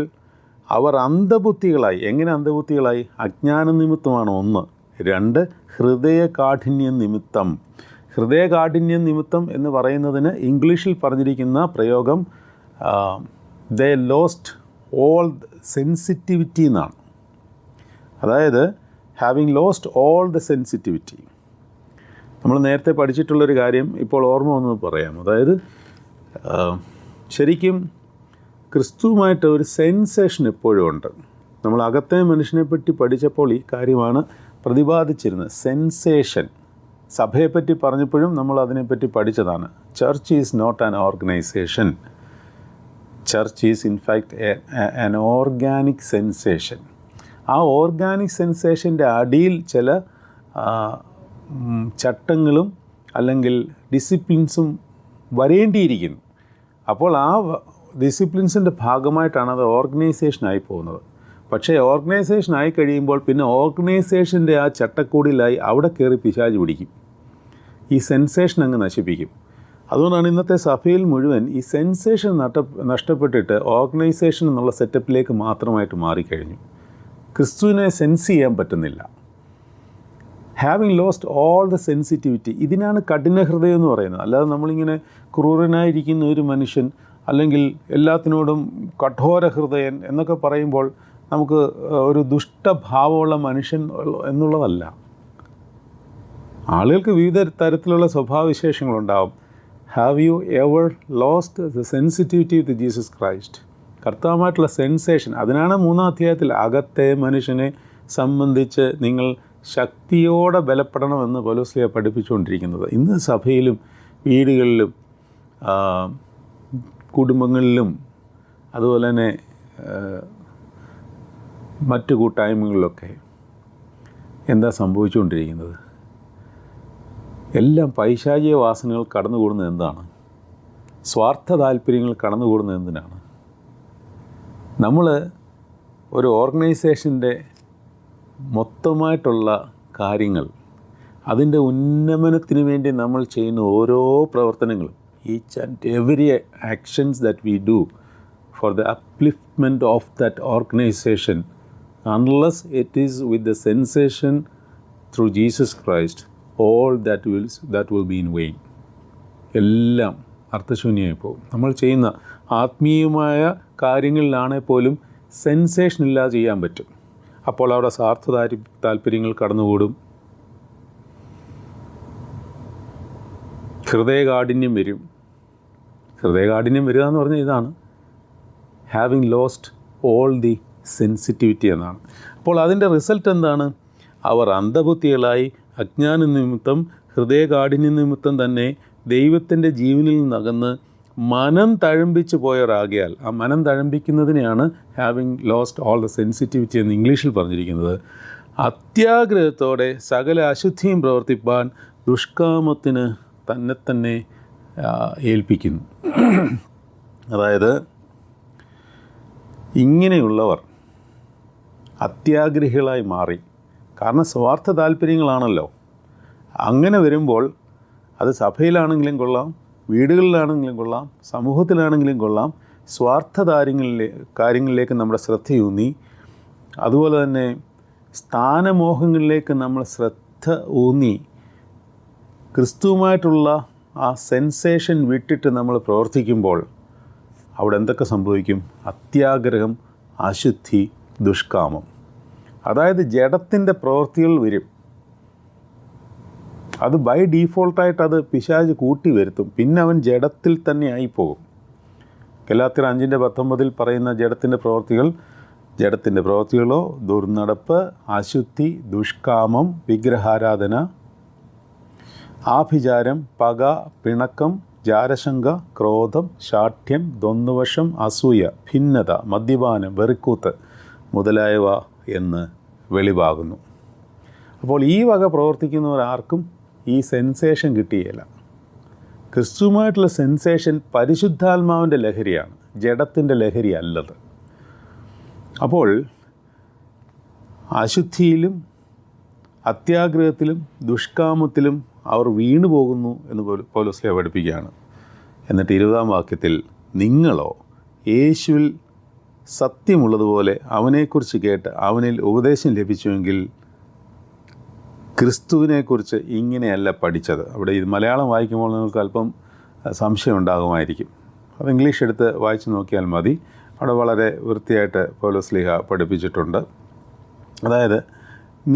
അവർ അന്ധബുദ്ധികളായി. എങ്ങനെ അന്ധബുദ്ധികളായി? അജ്ഞാന നിമിത്തമാണ് ഒന്ന്. 2, ഹൃദയകാഠിന്യ നിമിത്തം. ഹൃദയകാഠിന്യ നിമിത്തം എന്ന് പറയുന്നതിന് ഇംഗ്ലീഷിൽ പറഞ്ഞിരിക്കുന്ന പ്രയോഗം ദേ ലോസ്റ്റ് ഓൾ സെൻസിറ്റിവിറ്റി എന്നാണ്. അതായത് having lost all the sensitivity. നമ്മൾ നേരത്തെ പഠിച്ചിട്ടുള്ളൊരു കാര്യം ഇപ്പോൾ ഓർമ്മ വന്നത് പറയാം. അതായത് ശരിക്കും ക്രിസ്തുവുമായിട്ട് ഒരു സെൻസേഷൻ എപ്പോഴും ഉണ്ട്. നമ്മൾ അകത്തെ മനുഷ്യനെപ്പറ്റി പഠിച്ചപ്പോൾ ഈ കാര്യമാണ് പ്രതിപാദിച്ചിരുന്നത്. സെൻസേഷൻ. സഭയെപ്പറ്റി പറഞ്ഞപ്പോഴും നമ്മൾ അതിനെപ്പറ്റി പഠിച്ചതാണ്. Church is not an organisation. Church is in fact an organic sensation. ആ ഓർഗാനിക് സെൻസേഷൻ്റെ അടിയിൽ ചില ചട്ടങ്ങളും അല്ലെങ്കിൽ ഡിസിപ്ലിൻസും വരേണ്ടിയിരിക്കുന്നു. അപ്പോൾ ആ ഡിസിപ്ലിൻസിൻ്റെ ഭാഗമായിട്ടാണ് അത് ഓർഗനൈസേഷനായി പോകുന്നത്. പക്ഷേ ഓർഗനൈസേഷനായി കഴിയുമ്പോൾ പിന്നെ ഓർഗനൈസേഷൻ്റെ ആ ചട്ടക്കൂടിലായി അവിടെ കയറി പിശാച് പിടിക്കും. ഈ സെൻസേഷൻ അങ്ങ് നശിപ്പിക്കും. അതുകൊണ്ടാണ് ഇന്നത്തെ സഭയിൽ മുഴുവൻ ഈ സെൻസേഷൻ നഷ്ടപ്പെട്ടിട്ട് ഓർഗനൈസേഷൻ എന്നുള്ള സെറ്റപ്പിലേക്ക് മാത്രമായിട്ട് മാറിക്കഴിഞ്ഞു. ക്രിസ്തുവിനെ സെൻസ് ചെയ്യാൻ പറ്റുന്നില്ല. Having lost all the sensitivity, ഇതിനാണ് കഠിന ഹൃദയം എന്ന് പറയുന്നത്. അല്ലാതെ നമ്മളിങ്ങനെ ക്രൂരനായിരിക്കുന്ന ഒരു മനുഷ്യൻ അല്ലെങ്കിൽ എല്ലാത്തിനോടും കഠോര ഹൃദയൻ എന്നൊക്കെ പറയുമ്പോൾ നമുക്ക് ഒരു ദുഷ്ടഭാവമുള്ള മനുഷ്യൻ എന്നുള്ളതല്ല. ആളുകൾക്ക് വിവിധ തരത്തിലുള്ള സ്വഭാവവിശേഷങ്ങളുണ്ടാവും. Have you ever lost the sensitivity with Jesus Christ? കർത്താവുമായിട്ടുള്ള സെൻസേഷൻ, അതിനാണ് 3-ാം അധ്യായത്തിൽ അകത്തെ മനുഷ്യനെ സംബന്ധിച്ച് നിങ്ങൾ ശക്തിയോടെ ബലപ്പെടണമെന്ന് പൗലോസ് പഠിപ്പിച്ചുകൊണ്ടിരിക്കുന്നത്. ഇന്ന് സഭയിലും വീടുകളിലും കുടുംബങ്ങളിലും അതുപോലെ തന്നെ മറ്റു കൂട്ടായ്മകളിലൊക്കെ എന്താ സംഭവിച്ചുകൊണ്ടിരിക്കുന്നത്? എല്ലാം പൈശാചിക വാസനകൾ കടന്നുകൂടുന്നത് എന്താണ്? സ്വാർത്ഥ താല്പര്യങ്ങൾ കടന്നുകൂടുന്നത് എന്തിനാണ്? നമ്മൾ ഒരു ഓർഗനൈസേഷൻ്റെ മൊത്തമായിട്ടുള്ള കാര്യങ്ങൾ, അതിൻ്റെ ഉന്നമനത്തിന് വേണ്ടി നമ്മൾ ചെയ്യുന്ന ഓരോ പ്രവർത്തനങ്ങളും, each and every actions that we do for the upliftment of that organisation, unless it is with the sensation through Jesus Christ, all that will be in vain. എല്ലാം അർത്ഥശൂന്യമായി പോകും. നമ്മൾ ചെയ്യുന്ന ആത്മീയമായ കാര്യങ്ങളിലാണെങ്കിൽ പോലും സെൻസേഷൻ ഇല്ലാതെ ചെയ്യാൻ പറ്റും. അപ്പോൾ അവിടെ സ്വാർത്ഥ താല്പര്യങ്ങൾ കടന്നുകൂടും, ഹൃദയകാഠിന്യം വരും. ഹൃദയകാഠിന്യം വരിക എന്ന് പറഞ്ഞാൽ ഇതാണ്, having lost all the sensitivity എന്നാണ്. അപ്പോൾ അതിൻ്റെ റിസൾട്ട് എന്താണ്? അവർ അന്ധബുദ്ധികളായി അജ്ഞാന നിമിത്തം ഹൃദയകാഠിന്യ നിമിത്തം തന്നെ ദൈവത്തിൻ്റെ ജീവനിൽ നിന്നകന്ന് മനം തഴമ്പിച്ച് പോയവരാകിയാൽ, ആ മനം തഴമ്പിക്കുന്നതിനെയാണ് having lost all the sensitivity എന്ന് ഇംഗ്ലീഷിൽ പറഞ്ഞിരിക്കുന്നത്. അത്യാഗ്രഹത്തോടെ സകല അശുദ്ധിയും പ്രവർത്തിപ്പാൻ ദുഷ്കാമത്തിന് തന്നെ ഏൽപ്പിക്കുന്നു. അതായത് ഇങ്ങനെയുള്ളവർ അത്യാഗ്രഹികളായി മാറി. കാരണം സ്വാർത്ഥ താല്പര്യങ്ങളാണല്ലോ. അങ്ങനെ വരുമ്പോൾ അത് സഭയിലാണെങ്കിലും കൊള്ളാം, വീടുകളിലാണെങ്കിലും കൊള്ളാം, സമൂഹത്തിലാണെങ്കിലും കൊള്ളാം, സ്വാർത്ഥ കാര്യങ്ങളിലേക്ക് നമ്മുടെ ശ്രദ്ധയൂന്നി, അതുപോലെ തന്നെ സ്ഥാനമോഹങ്ങളിലേക്ക് നമ്മൾ ശ്രദ്ധ ഊന്നി ക്രിസ്തുവുമായിട്ടുള്ള ആ സെൻസേഷൻ വിട്ടിട്ട് നമ്മൾ പ്രവർത്തിക്കുമ്പോൾ അവിടെ എന്തൊക്കെ സംഭവിക്കും? അത്യാഗ്രഹം, അശുദ്ധി, ദുഷ്കാമം. അതായത് ജഡത്തിൻ്റെ പ്രവൃത്തികൾ വരും. അത് ബൈ ഡീഫോൾട്ടായിട്ട് അത് പിശാച് കൂട്ടി വരുത്തും. പിന്നെ അവൻ ജഡത്തിൽ തന്നെ ആയിപ്പോകും. ഗലാത്യർ 5:19 പറയുന്ന ജഡത്തിൻ്റെ പ്രവൃത്തികളോ ദുർനടപ്പ്, അശുദ്ധി, ദുഷ്കാമം, വിഗ്രഹാരാധന, ആഭിചാരം, പക, പിണക്കം, ജാരശങ്ക, ക്രോധം, ശാഠ്യം, ദ്വന്ദ്വശം, അസൂയ, ഭിന്നത, മദ്യപാനം, വെറിക്കൂത്ത് മുതലായവ എന്ന് വെളിവാകുന്നു. അപ്പോൾ ഈ വക പ്രവർത്തിക്കുന്നവരാർക്കും ഈ സെൻസേഷൻ കിട്ടുകയില്ല. ക്രിസ്തുവുമായിട്ടുള്ള സെൻസേഷൻ പരിശുദ്ധാത്മാവിൻ്റെ ലഹരിയാണ്, ജഡത്തിൻ്റെ ലഹരി അല്ലത്. അപ്പോൾ അശുദ്ധിയിലും അത്യാഗ്രഹത്തിലും ദുഷ്കാമത്തിലും അവർ വീണു പോകുന്നു എന്ന് പൗലോസ് പഠിപ്പിക്കുകയാണ്. എന്നിട്ട് 20-ാം വാക്യത്തിൽ, നിങ്ങളോ യേശുവിൽ സത്യമുള്ളതുപോലെ അവനെക്കുറിച്ച് കേട്ട് അവനിൽ ഉപദേശം ലഭിച്ചുവെങ്കിൽ ക്രിസ്തുവിനെക്കുറിച്ച് ഇങ്ങനെയല്ല പഠിച്ചത്. അവിടെ ഇത് മലയാളം വായിക്കുമ്പോൾ നിങ്ങൾക്ക് അല്പം സംശയം ഉണ്ടാകുമായിരിക്കും. അത് ഇംഗ്ലീഷ് എടുത്ത് വായിച്ച് നോക്കിയാൽ മതി. അവിടെ വളരെ വൃത്തിയായിട്ട് പൗലോസ് ശ്ലീഹ പഠിപ്പിച്ചിട്ടുണ്ട്. അതായത്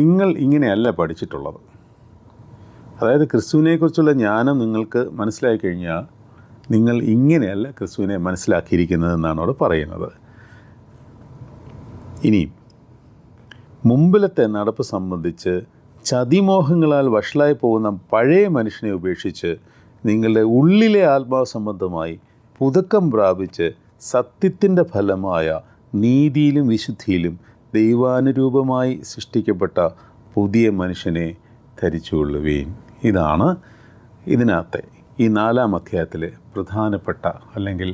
നിങ്ങൾ ഇങ്ങനെയല്ല പഠിച്ചിട്ടുള്ളത്. അതായത് ക്രിസ്തുവിനെക്കുറിച്ചുള്ള ജ്ഞാനം നിങ്ങൾക്ക് മനസ്സിലാക്കി കഴിഞ്ഞാൽ നിങ്ങൾ ഇങ്ങനെയല്ല ക്രിസ്തുവിനെ മനസ്സിലാക്കിയിരിക്കുന്നതെന്നാണ് അവിടെ പറയുന്നത്. ഇനി മുമ്പിലത്തെ നടപ്പ് സംബന്ധിച്ച് ചതിമോഹങ്ങളാൽ വഷളായി പോകുന്ന പഴയ മനുഷ്യനെ ഉപേക്ഷിച്ച് നിങ്ങളുടെ ഉള്ളിലെ ആത്മാവ് സംബന്ധമായി പുതുക്കം പ്രാപിച്ച് സത്യത്തിൻ്റെ ഫലമായ നീതിയിലും വിശുദ്ധിയിലും ദൈവാനുരൂപമായി സൃഷ്ടിക്കപ്പെട്ട പുതിയ മനുഷ്യനെ ധരിച്ചുകൊള്ളുവീൻ. ഇതാണ് ഇതിനകത്തെ ഈ 4-ാം അധ്യായത്തിലെ പ്രധാനപ്പെട്ട അല്ലെങ്കിൽ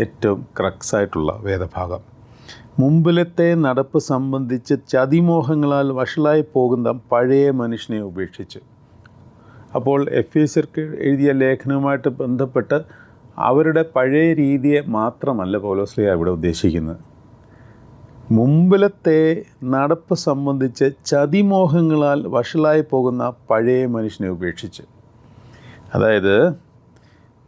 ഏറ്റവും ക്രക്സായിട്ടുള്ള വേദഭാഗം. മുമ്പിലത്തെ നടപ്പ് സംബന്ധിച്ച് ചതിമോഹങ്ങളാൽ വഷളായി പോകുന്ന പഴയ മനുഷ്യനെ ഉപേക്ഷിച്ച്. അപ്പോൾ എഫേസ്യർക്ക് എഴുതിയ ലേഖനവുമായിട്ട് ബന്ധപ്പെട്ട് അവരുടെ പഴയ രീതിയെ മാത്രമല്ല പൗലോസ് ശ്ലീഹ ഇവിടെ ഉദ്ദേശിക്കുന്നത്. മുമ്പിലത്തെ നടപ്പ് സംബന്ധിച്ച് ചതിമോഹങ്ങളാൽ വഷളായി പോകുന്ന പഴയ മനുഷ്യനെ ഉപേക്ഷിച്ച്. അതായത്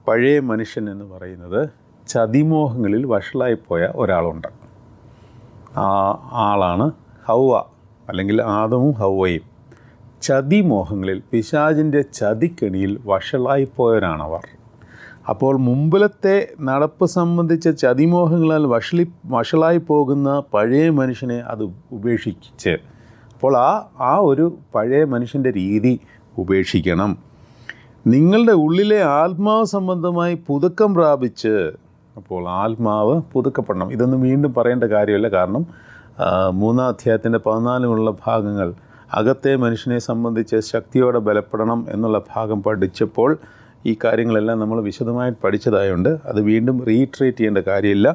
പഴയ മനുഷ്യൻ എന്ന് പറയുന്നത് ചതിമോഹങ്ങളിൽ വഷളായിപ്പോയ ഒരാളുണ്ട്. ആ ആളാണ് ഹൗവ, അല്ലെങ്കിൽ ആദമും ഹൗവയും. ചതിമോഹങ്ങളിൽ, പിശാചിൻ്റെ ചതിക്കെണിയിൽ വഷളായിപ്പോയവരാണവർ. അപ്പോൾ മുമ്പിലത്തെ നടപ്പ് സംബന്ധിച്ച ചതിമോഹങ്ങളാൽ വഷളായി പോകുന്ന പഴയ മനുഷ്യനെ അത് ഉപേക്ഷിച്ച്, അപ്പോൾ ആ ഒരു പഴയ മനുഷ്യൻ്റെ രീതി ഉപേക്ഷിക്കണം. നിങ്ങളുടെ ഉള്ളിലെ ആത്മാവ് സംബന്ധമായി പുതുക്കം പ്രാപിച്ച്, അപ്പോൾ ആത്മാവ് പുതുക്കപ്പെടണം. ഇതൊന്നും വീണ്ടും പറയേണ്ട കാര്യമല്ല, കാരണം 3-ാം അധ്യായത്തിൻ്റെ 14 ഭാഗങ്ങൾ അകത്തെ മനുഷ്യനെ സംബന്ധിച്ച് ശക്തിയോടെ ബലപ്പെടണം എന്നുള്ള ഭാഗം പഠിച്ചപ്പോൾ ഈ കാര്യങ്ങളെല്ലാം നമ്മൾ വിശദമായിട്ട് പഠിച്ചതായതുകൊണ്ട് അത് വീണ്ടും റീട്രേറ്റ് ചെയ്യേണ്ട കാര്യമില്ല.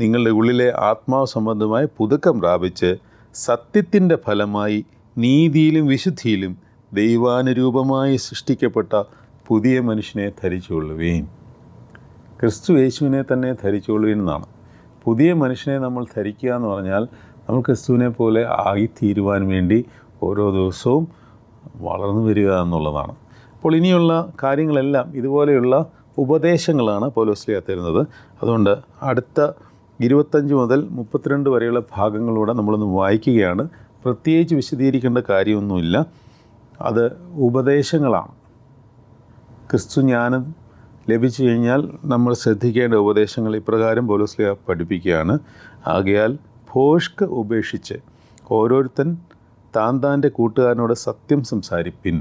നിങ്ങളുടെ ഉള്ളിലെ ആത്മാവ് സംബന്ധമായി പുതുക്കം പ്രാപിച്ച് സത്യത്തിൻ്റെ ഫലമായി നീതിയിലും വിശുദ്ധിയിലും ദൈവാനുരൂപമായി സൃഷ്ടിക്കപ്പെട്ട പുതിയ മനുഷ്യനെ ധരിച്ചുകൊള്ളുവീൻ. ക്രിസ്തു യേശുവിനെ തന്നെ ധരിച്ചുകൊള്ളുവീൻ എന്നാണ്. പുതിയ മനുഷ്യനെ നമ്മൾ ധരിക്കുക എന്ന് പറഞ്ഞാൽ നമ്മൾ ക്രിസ്തുവിനെ പോലെ ആയിത്തീരുവാൻ വേണ്ടി ഓരോ ദിവസവും വളർന്നു വരിക എന്നുള്ളതാണ്. അപ്പോൾ ഇനിയുള്ള കാര്യങ്ങളെല്ലാം ഇതുപോലെയുള്ള ഉപദേശങ്ങളാണ് പൗലോസ്ലീഹ തരുന്നത്. അതുകൊണ്ട് അടുത്ത 25 മുതൽ 32 വരെയുള്ള ഭാഗങ്ങളിലൂടെ നമ്മളൊന്ന് വായിക്കുകയാണ്. പ്രത്യേകിച്ച് വിശദീകരിക്കേണ്ട കാര്യമൊന്നുമില്ല, അത് ഉപദേശങ്ങളാണ്. ക്രിസ്തു ജ്ഞാനം ലഭിച്ചു കഴിഞ്ഞാൽ നമ്മൾ ശ്രദ്ധിക്കേണ്ട ഉപദേശങ്ങൾ ഇപ്രകാരം പൗലോസ്ലീഹ പഠിപ്പിക്കുകയാണ്. ആകയാൽ ഭോഷ്ക് ഉപേക്ഷിച്ച് ഓരോരുത്തൻ താൻ്റെ കൂട്ടുകാരനോട് സത്യം സംസാരിപ്പിൻ.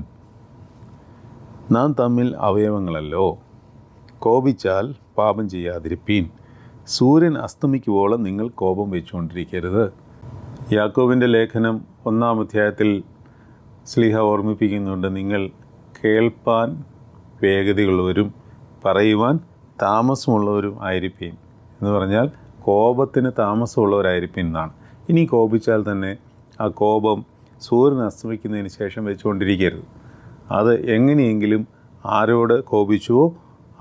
നാം തമ്മിൽ അവയവങ്ങളല്ലോ. കോപിച്ചാൽ പാപം ചെയ്യാതിരിപ്പീൻ. സൂര്യൻ അസ്തമിക്കുവോളം നിങ്ങൾ കോപം വെച്ചുകൊണ്ടിരിക്കരുത്. യാക്കോബിൻ്റെ ലേഖനം 1-ാം അധ്യായത്തിൽ ശ്ലീഹ ഓർമ്മിപ്പിക്കുന്നുണ്ട്, നിങ്ങൾ കേൾപ്പാൻ വേഗതയുള്ളവരും പറയുവാൻ താമസമുള്ളവരും ആയിരിപ്പീൻ എന്ന് പറഞ്ഞാൽ കോപത്തിന് താമസമുള്ളവരായിരിപ്പീൻ എന്നാണ്. ഇനി കോപിച്ചാൽ തന്നെ ആ കോപം സൂര്യൻ അസ്തമിക്കുന്നതിന് ശേഷം വെച്ചുകൊണ്ടിരിക്കരുത്. അത് എങ്ങനെയെങ്കിലും ആരോട് കോപിച്ചുവോ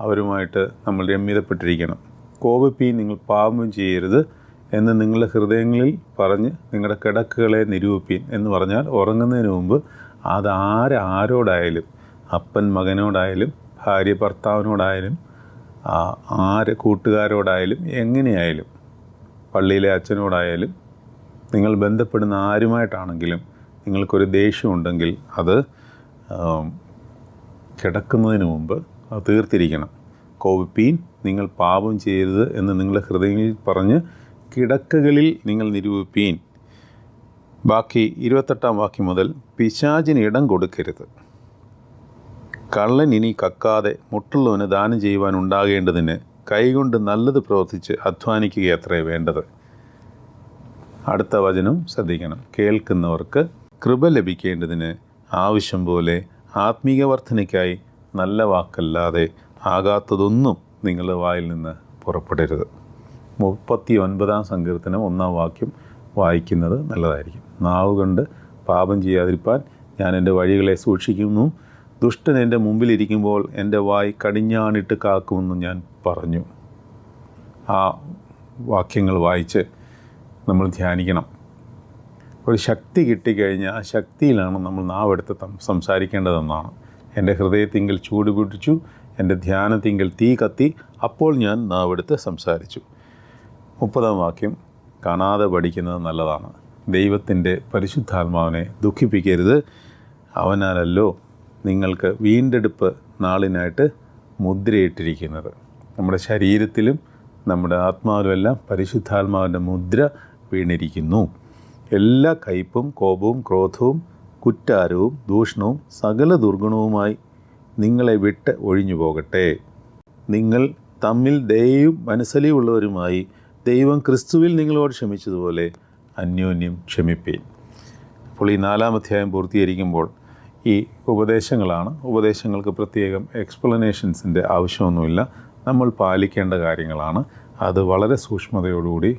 അവരുമായിട്ട് നമ്മൾ രമ്യതപ്പെട്ടിരിക്കണം. കോപിപ്പീൻ, നിങ്ങൾ പാപം ചെയ്യരുത് എന്ന് നിങ്ങളുടെ ഹൃദയങ്ങളിൽ പറഞ്ഞ് നിങ്ങളുടെ കിടക്കുകളെ നിരൂപിപ്പീൻ എന്ന് പറഞ്ഞാൽ ഉറങ്ങുന്നതിന് മുമ്പ് അത് ആരോടായാലും, അപ്പൻ മകനോടായാലും, ഭാര്യ ഭർത്താവിനോടായാലും, കൂട്ടുകാരോടായാലും, എങ്ങനെയായാലും, പള്ളിയിലെ അച്ഛനോടായാലും, നിങ്ങൾ ബന്ധപ്പെടുന്ന ആരുമായിട്ടാണെങ്കിലും നിങ്ങൾക്കൊരു ദേഷ്യമുണ്ടെങ്കിൽ അത് കിടക്കുന്നതിന് മുമ്പ് അത് തീർത്തിരിക്കണം. കോപിപ്പീൻ, നിങ്ങൾ പാപം ചെയ്യരുത് എന്ന് നിങ്ങളുടെ ഹൃദയങ്ങളിൽ പറഞ്ഞ് കിടക്കകളിൽ നിങ്ങൾ നിരൂപിപ്പീൻ. ബാക്കി 28-ാം വാക്യം മുതൽ, പിശാചിന് ഇടം കൊടുക്കരുത്. കള്ളൻ ഇനി കക്കാതെ മുട്ടുള്ളവന് ദാനം ചെയ്യുവാൻ ഉണ്ടാകേണ്ടതിന് കൈകൊണ്ട് നല്ലത് പ്രവർത്തിച്ച് അധ്വാനിക്കുകയത്രേ വേണ്ടത്. അടുത്ത വചനം ശ്രദ്ധിക്കണം. കേൾക്കുന്നവർക്ക് കൃപ ലഭിക്കേണ്ടതിന് ആവശ്യം പോലെ ആത്മീക വർധനയ്ക്കായി നല്ല വാക്കല്ലാതെ ആകാത്തതൊന്നും നിങ്ങളുടെ വായിൽ നിന്ന് പുറപ്പെടരുത്. 39-ാം സങ്കീർത്തനം 1-ാം വാക്യം വായിക്കുന്നത് നല്ലതായിരിക്കും. നാവ് കൊണ്ട് പാപം ചെയ്യാതിരിപ്പാൻ ഞാൻ എൻ്റെ വഴികളെ സൂക്ഷിക്കുന്നു. ദുഷ്ടൻ എൻ്റെ മുമ്പിലിരിക്കുമ്പോൾ എൻ്റെ വായ് കടിഞ്ഞാണിട്ട് കാക്കുമെന്ന് ഞാൻ പറഞ്ഞു. ആ വാക്യങ്ങൾ വായിച്ച് നമ്മൾ ധ്യാനിക്കണം. ഒരു ശക്തി കിട്ടിക്കഴിഞ്ഞാൽ ആ ശക്തിയിലാണ് നമ്മൾ നാവെടുത്ത് സംസാരിക്കേണ്ടതെന്നാണ്. എൻ്റെ ഹൃദയത്തിങ്കൽ ചൂട് പിടിച്ചു, എൻ്റെ ധ്യാനത്തിങ്കൽ തീ കത്തി, അപ്പോൾ ഞാൻ നാവെടുത്ത് സംസാരിച്ചു. 30-ാം വാക്യം, കാണാതെ പഠിക്കുന്നത് നല്ലതാണ്. ദൈവത്തിൻ്റെ പരിശുദ്ധാത്മാവിനെ ദുഃഖിപ്പിക്കരുത്. അവനാലല്ലോ നിങ്ങൾക്ക് വീണ്ടെടുപ്പ് നാളിനായിട്ട് മുദ്രയിട്ടിരിക്കുന്നത്. നമ്മുടെ ശരീരത്തിലും നമ്മുടെ ആത്മാവിലുമെല്ലാം പരിശുദ്ധാത്മാവിൻ്റെ മുദ്ര വീണിരിക്കുന്നു. എല്ലാ കയ്പും കോപവും ക്രോധവും കുറ്റാരവും ദൂഷണവും സകല ദുർഗുണവുമായി നിങ്ങളെ വിട്ട് ഒഴിഞ്ഞു പോകട്ടെ. നിങ്ങൾ തമ്മിൽ ദയയും മനസ്സലിവുള്ളവരുമായി ദൈവം ക്രിസ്തുവിൽ നിങ്ങളോട് ക്ഷമിച്ചതുപോലെ അന്യോന്യം ക്ഷമിപ്പീൻ. അപ്പോൾ ഈ 4-ാം അധ്യായം പൂർത്തീകരിക്കുമ്പോൾ ഈ ഉപദേശങ്ങളാണ്. ഉപദേശങ്ങൾക്ക് പ്രത്യേകം എക്സ്പ്ലനേഷൻസിൻ്റെ ആവശ്യമൊന്നുമില്ല, നമ്മൾ പാലിക്കേണ്ട കാര്യങ്ങളാണ്. അത് വളരെ സൂക്ഷ്മതയോടുകൂടി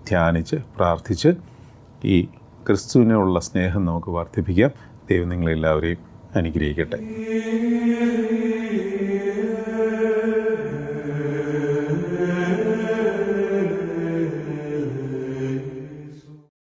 ധ്യാനിച്ച് പ്രാർത്ഥിച്ച് ഈ ക്രിസ്തുവിനുള്ള സ്നേഹം നമുക്ക് വർദ്ധിപ്പിക്കാം. ദൈവം നിങ്ങളെല്ലാവരെയും അനുഗ്രഹിക്കട്ടെ.